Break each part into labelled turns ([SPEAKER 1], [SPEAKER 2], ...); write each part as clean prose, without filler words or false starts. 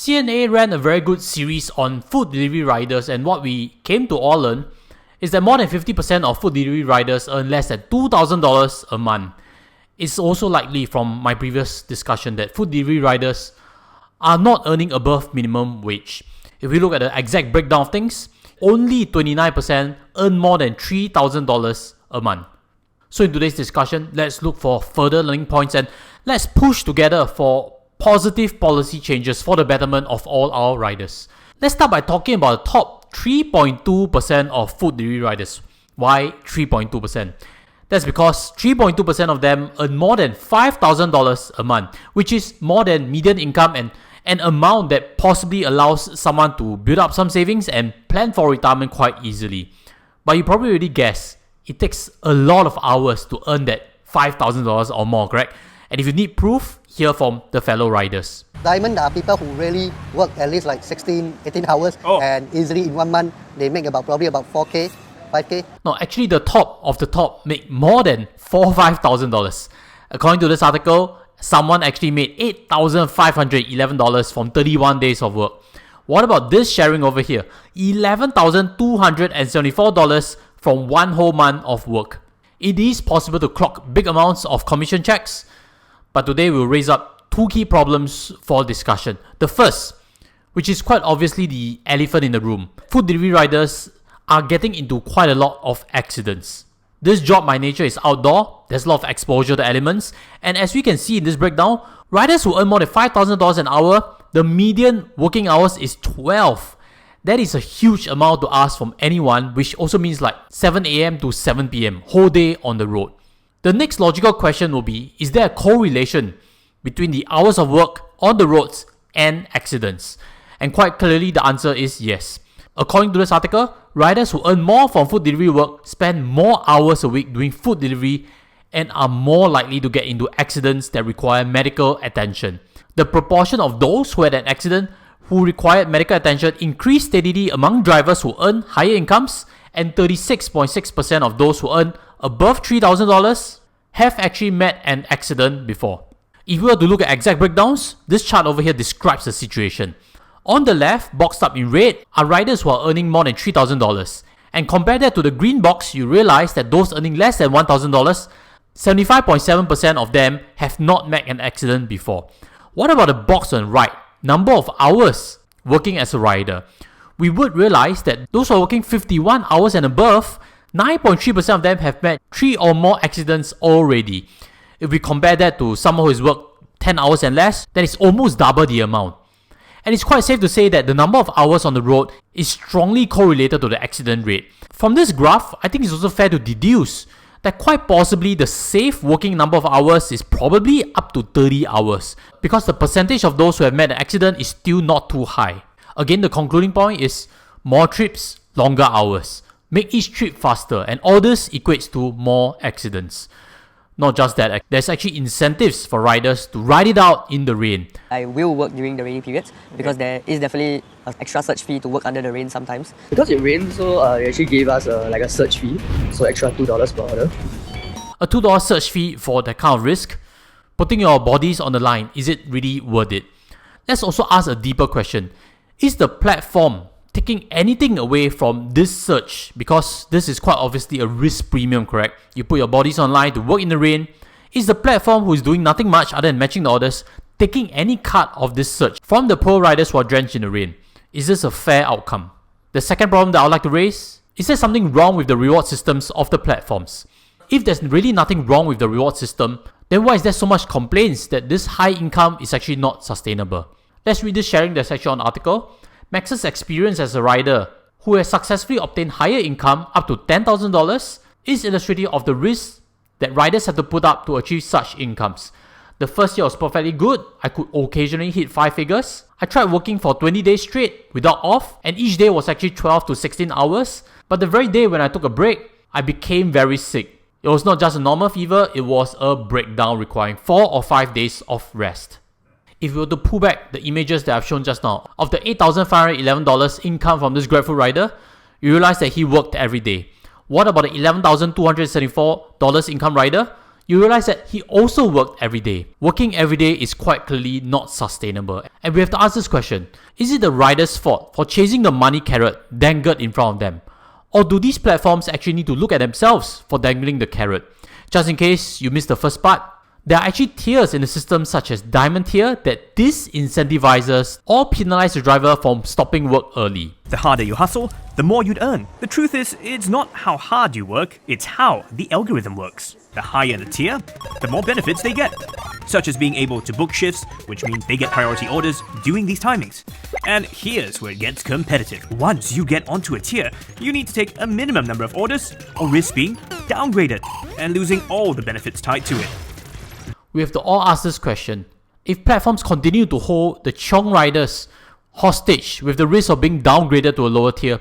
[SPEAKER 1] CNA ran a very good series on food delivery riders, and what we came to all learn is that more than 50% of food delivery riders earn less than $2,000 a month. It's also likely from my previous discussion that food delivery riders are not earning above minimum wage. If we look at the exact breakdown of things, only 29% earn more than $3,000 a month. So in today's discussion, let's look for further learning points and let's push together for positive policy changes for the betterment of all our riders. Let's start by talking about the top 3.2% of food delivery riders. Why 3.2%? That's because 3.2% of them earn more than $5,000 a month, which is more than median income and an amount that possibly allows someone to build up some savings and plan for retirement quite easily. But you probably already guessed, it takes a lot of hours to earn that $5,000 or more, correct? And if you need proof, hear from the fellow riders.
[SPEAKER 2] Diamond are people who really work at least like 16, 18 hours and easily in 1 month they make probably about 4K, 5K.
[SPEAKER 1] No, actually the top of the top make more than $5,000. According to this article, someone actually made $8,511 from 31 days of work. What about this sharing over here? $11,274 from 1 whole month of work. It is possible to clock big amounts of commission checks, but today we'll raise up 2 key problems for discussion. The first, which is quite obviously the elephant in the room, food delivery riders are getting into quite a lot of accidents. This job by nature is outdoor, there's a lot of exposure to elements, and as we can see in this breakdown, riders who earn more than $5,000 an hour, the median working hours is 12. That is a huge amount to ask from anyone, which also means like 7 AM to 7 PM, whole day on the road. The next logical question will be, is there a correlation between the hours of work on the roads and accidents? And quite clearly the answer is yes. According to this article, riders who earn more from food delivery work spend more hours a week doing food delivery and are more likely to get into accidents that require medical attention. The proportion of those who had an accident who required medical attention increased steadily among drivers who earn higher incomes, and 36.6% of those who earn above $3,000 have actually met an accident before. If we were to look at exact breakdowns, this chart over here describes the situation. On the left, boxed up in red, are riders who are earning more than $3,000. And compare that to the green box, you realize that those earning less than $1,000, 75.7% of them have not met an accident before. What about the box on the right? Number of hours working as a rider. We would realize that those who are working 51 hours and above, 9.3% of them have met 3 or more accidents already. If we compare that to someone who has worked 10 hours and less, that is almost double the amount. And it's quite safe to say that the number of hours on the road is strongly correlated to the accident rate. From this graph, I think it's also fair to deduce that quite possibly the safe working number of hours is probably up to 30 hours, because the percentage of those who have met an accident is still not too high. Again, the concluding point is more trips, longer hours. Make each trip faster, and all this equates to more accidents. Not just that, there's actually incentives for riders to ride it out in the rain.
[SPEAKER 3] I will work during the rainy periods because there is definitely an extra surge fee to work under the rain sometimes.
[SPEAKER 4] Because it rained, so they actually gave us like a surge fee, so extra $2 per order.
[SPEAKER 1] A $2 surge fee for that kind of risk? Putting your bodies on the line, is it really worth it? Let's also ask a deeper question. Is the platform taking anything away from this surge? Because this is quite obviously a risk premium, correct? You put your bodies online to work in the rain. Is the platform, who is doing nothing much other than matching the orders, taking any cut of this surge from the poor riders who are drenched in the rain? Is this a fair outcome? The second problem that I would like to raise, is there something wrong with the reward systems of the platforms? If there's really nothing wrong with the reward system, then why is there so much complaints that this high income is actually not sustainable? Let's read this sharing the section on article. Max's experience as a rider who has successfully obtained higher income up to $10,000 is illustrative of the risks that riders have to put up to achieve such incomes. The first year was perfectly good. I could occasionally hit 5 figures. I tried working for 20 days straight without off, and each day was actually 12 to 16 hours. But the very day when I took a break, I became very sick. It was not just a normal fever, it was a breakdown requiring 4 or 5 days of rest. If we were to pull back the images that I've shown just now, of the $8,511 income from this grabfood rider, you realize that he worked every day. What about the $11,274 income rider? you realize that he also worked every day. Working every day is quite clearly not sustainable. And we have to ask this question: is it the rider's fault for chasing the money carrot dangled in front of them? Or do these platforms actually need to look at themselves for dangling the carrot? Just in case you missed the first part, there are actually tiers in the system such as Diamond tier that disincentivizes or penalizes the driver from stopping work early.
[SPEAKER 5] The harder you hustle, the more you'd earn. The truth is, it's not how hard you work, it's how the algorithm works. The higher the tier, the more benefits they get, such as being able to book shifts, which means they get priority orders during these timings. And here's where it gets competitive. Once you get onto a tier, you need to take a minimum number of orders or risk being downgraded and losing all the benefits tied to it.
[SPEAKER 1] We have to all ask this question: if platforms continue to hold the Chiong riders hostage with the risk of being downgraded to a lower tier,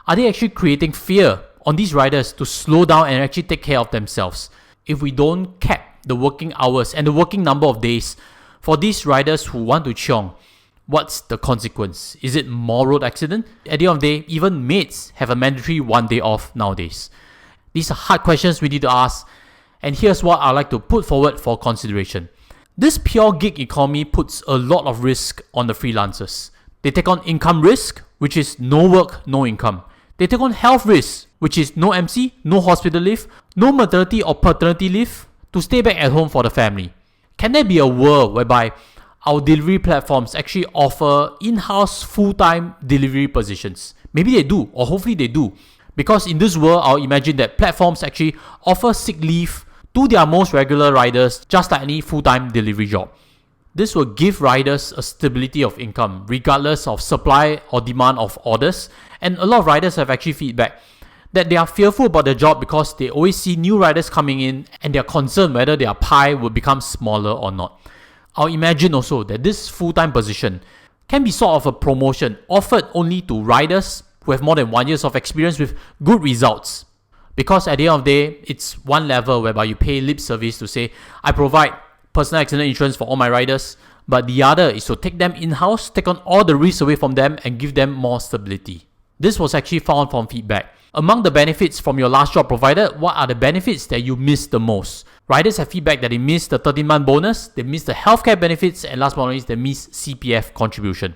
[SPEAKER 1] are they actually creating fear on these riders to slow down and actually take care of themselves? If we don't cap the working hours and the working number of days for these riders who want to Chiong, what's the consequence? Is it more road accident? At the end of the day, even maids have a mandatory 1 day off nowadays. These are hard questions we need to ask, and here's what I'd like to put forward for consideration. This pure gig economy puts a lot of risk on the freelancers. They take on income risk, which is no work, no income. They take on health risk, which is no MC, no hospital leave, no maternity or paternity leave to stay back at home for the family. Can there be a world whereby our delivery platforms actually offer in-house full-time delivery positions? Maybe they do, or hopefully they do. Because in this world, I'll imagine that platforms actually offer sick leave to their most regular riders, just like any full-time delivery job. This will give riders a stability of income, regardless of supply or demand of orders. And a lot of riders have actually feedback that they are fearful about their job because they always see new riders coming in and they're concerned whether their pie will become smaller or not. I'll imagine also that this full-time position can be sort of a promotion offered only to riders who have more than 1 year of experience with good results. Because at the end of the day, it's one level whereby you pay lip service to say, I provide personal accident insurance for all my riders, but the other is to take them in-house, take on all the risks away from them and give them more stability. This was actually found from feedback. Among the benefits from your last job provided, what are the benefits that you missed the most? Riders have feedback that they missed the 13-month bonus, they missed the healthcare benefits, and last but not least, they missed CPF contribution.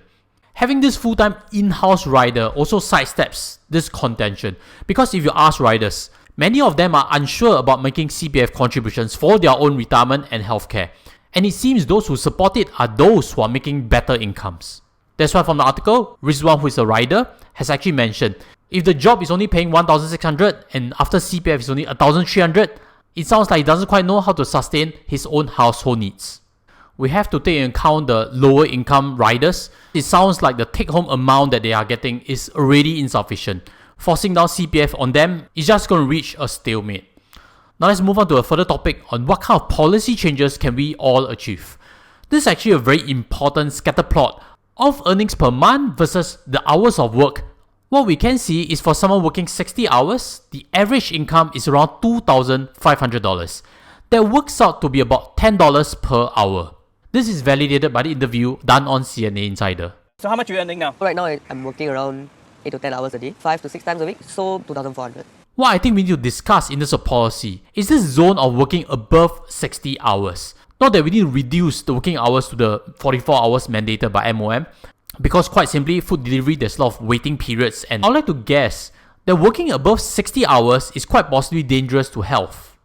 [SPEAKER 1] Having this full-time in-house rider also sidesteps this contention, because if you ask riders, many of them are unsure about making CPF contributions for their own retirement and healthcare, and it seems those who support it are those who are making better incomes. That's why from the article, Rizwan, who is a rider, has actually mentioned, if the job is only paying 1,600 and after CPF is only 1,300, it sounds like he doesn't quite know how to sustain his own household needs. We have to take into account the lower income riders. It sounds like the take-home amount that they are getting is already insufficient. Forcing down CPF on them is just going to reach a stalemate. Now let's move on to a further topic on what kind of policy changes can we all achieve. This is actually a very important scatter plot of earnings per month versus the hours of work. What we can see is for someone working 60 hours, the average income is around $2,500. That works out to be about $10 per hour. This is validated by the interview done on CNA Insider.
[SPEAKER 5] So how much are you earning now?
[SPEAKER 3] Right now, I'm working around 8 to 10 hours a day, 5 to 6 times a week, so 2,400.
[SPEAKER 1] What I think we need to discuss in this policy is this zone of working above 60 hours. Not that we need to reduce the working hours to the 44 hours mandated by MOM, because quite simply, food delivery, there's a lot of waiting periods, and I'd like to guess that working above 60 hours is quite possibly dangerous to health.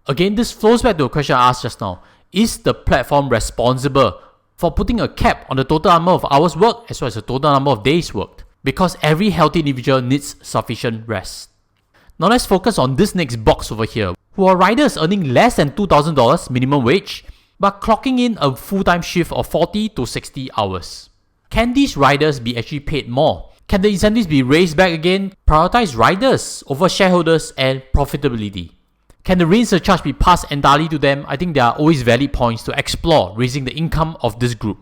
[SPEAKER 1] Again, this flows back to a question I asked just now. Is the platform responsible for putting a cap on the total number of hours worked as well as the total number of days worked? Because every healthy individual needs sufficient rest. Now let's focus on this next box over here, who are riders earning less than $2,000 minimum wage, but clocking in a full-time shift of 40 to 60 hours. Can these riders be actually paid more? Can the incentives be raised back again? Prioritize riders over shareholders and profitability. Can the rain surcharge be passed entirely to them? I think there are always valid points to explore raising the income of this group.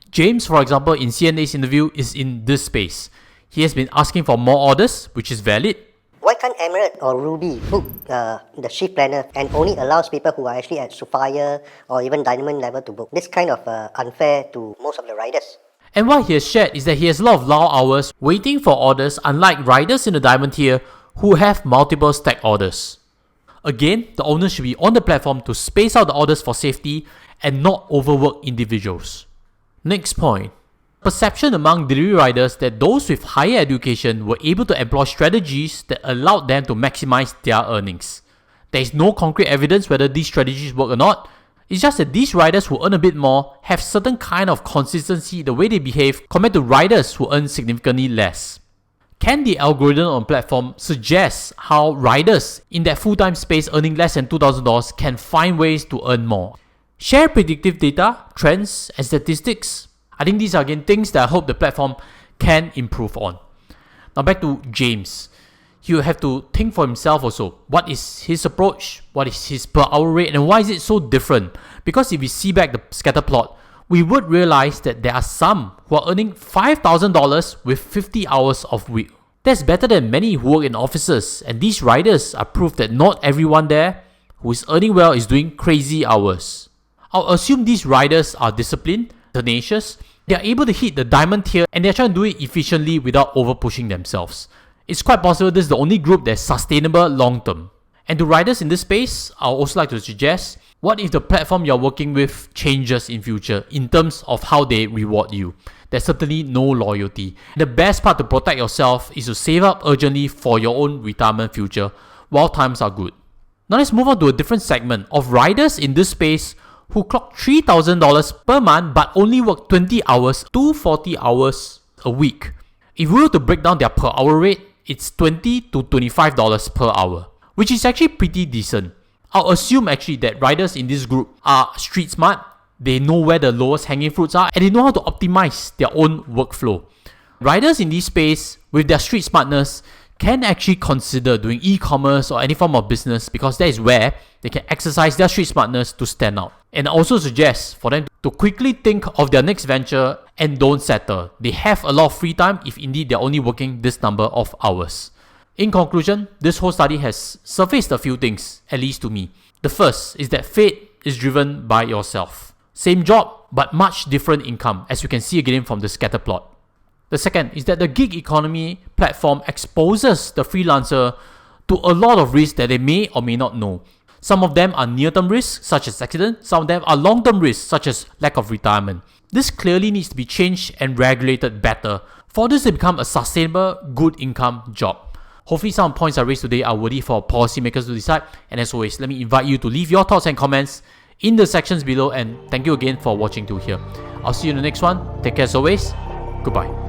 [SPEAKER 1] James, for example, in CNA's interview is in this space. He has been asking for more orders, which is valid.
[SPEAKER 2] Why can't Emirate or Ruby book the shift planner and only allows people who are actually at Sapphire or even Diamond level to book? This kind of unfair to most of the riders.
[SPEAKER 1] And what he has shared is that he has a lot of long hours waiting for orders, unlike riders in the Diamond tier who have multiple stack orders. Again, the owners should be on the platform to space out the orders for safety and not overwork individuals. Next point. Perception among delivery riders that those with higher education were able to employ strategies that allowed them to maximize their earnings. There is no concrete evidence whether these strategies work or not. It's just that these riders who earn a bit more have certain kind of consistency the way they behave compared to riders who earn significantly less. Can the algorithm on platform suggest how riders in that full-time space earning less than $2,000 can find ways to earn more? Share predictive data, trends, and statistics. I think these are again things that I hope the platform can improve on. Now back to James. He will have to think for himself also. What is his approach? What is his per hour rate? And why is it so different? Because if we see back the scatter plot, we would realize that there are some who are earning $5,000 with 50 hours of week. That's better than many who work in offices, and these riders are proof that not everyone there who is earning well is doing crazy hours. I'll assume these riders are disciplined, tenacious, they are able to hit the diamond tier and they are trying to do it efficiently without over pushing themselves. It's quite possible this is the only group that's sustainable long term. And to riders in this space, I'll also like to suggest, what if the platform you're working with changes in future in terms of how they reward you? There's certainly no loyalty. The best part to protect yourself is to save up urgently for your own retirement future while times are good. Now let's move on to a different segment of riders in this space who clock $3,000 per month but only work 20 hours to 40 hours a week. If we were to break down their per hour rate, it's $20 to $25 per hour, which is actually pretty decent. I'll assume actually that riders in this group are street smart, they know where the lowest hanging fruits are, and they know how to optimize their own workflow. Riders in this space, with their street smartness, can actually consider doing e-commerce or any form of business because that is where they can exercise their street smartness to stand out. And I also suggest for them to quickly think of their next venture and don't settle. They have a lot of free time if indeed they're only working this number of hours. In conclusion, this whole study has surfaced a few things, at least to me. The first is that fate is driven by yourself. Same job, but much different income, as you can see again from the scatter plot. The second is that the gig economy platform exposes the freelancer to a lot of risks that they may or may not know. Some of them are near-term risks, such as accident. Some of them are long-term risks, such as lack of retirement. This clearly needs to be changed and regulated better for this to become a sustainable, good income job. Hopefully some points I raised today are worthy for policymakers to decide. And as always, let me invite you to leave your thoughts and comments in the sections below. And thank you again for watching till here. I'll see you in the next one. Take care as always. Goodbye.